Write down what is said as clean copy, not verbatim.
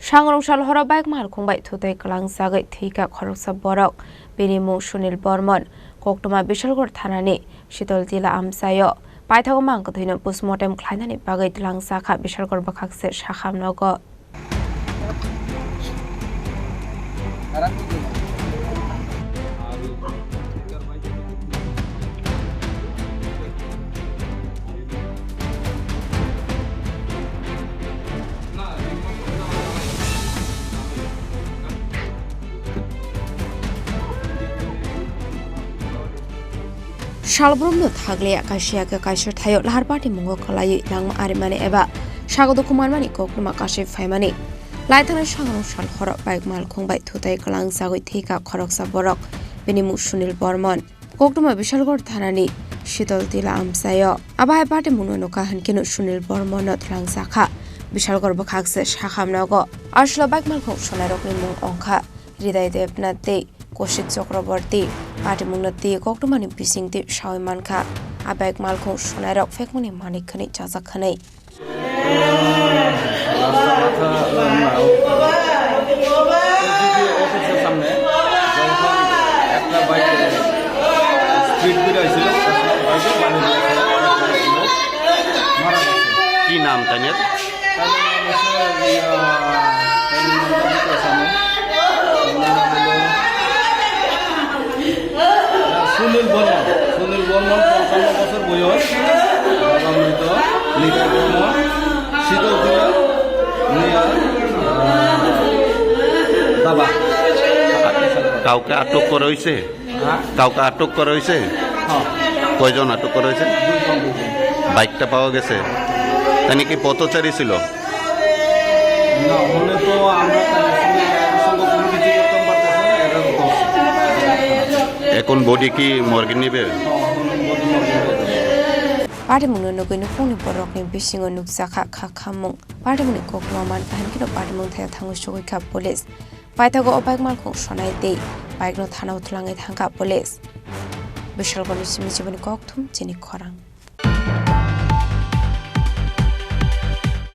Sangrongsal Horo Baike Malkhungbai Thutai Kwlangjagwi Thwikha KhoroksaBorok Binimu Sunil Bormon Koktoma Bishalgor Thanani Shitol Tila Amsayo Paithago Mangkathuino postmortem khlainani bagai Tlangsakha Bishalgor Bakhakse Shakhamnogo Shalbrumno thagle akashia ka kaishar thayo lahar party mungo khalai lang arimani eba shagodo kumarmani kokluma kashi faimani laithana Sangrongsal Horo Baike Malkhungbai Thutai Kwlangjagwi Thwikha KhoroksaBorok Binimu Sunil Bormon koktuma Bishalgor Thanani Shitol Tila Amsayo abai party muno kahankinu Sunil Bormon Tlangsakha Bishalgor Bakhakse Shakhamnogo Ashla Baike Malkhung Sonarokni mung ongkha Hriday Debnate Koshik Chakraborty Party Mungnati Koktuma Bisingti Shawimanka Baike Malkhung Sonarok Fekmuni Manikhani Chazakhani কি নাম তাদের সুনীল বর্মন 55 বছর বয়স মৃত লিখা বর্মন শীতল দিয়া দাবা কাউকে আটক করা হয়েছে কয়জন আটক করা হয়েছে বাইকটা পাওয়া গেছে তাই কি পথচারী ছিল না হলে তো আমরা কোনো কিছু করতে পারতেছি না এটা তো এখন বডি কি মর্গে নিবে Party Muno no Gino Phone Borok in Bishing on Nuksaka Kakamung Party Muni Koklaman Pankino Party Munta Tangushka Police Paitago Baike Malkhung Sonai Day Baike no Thana Utlangai Hanga Police Bishal Gonisimichibani Koktum Chini Khorang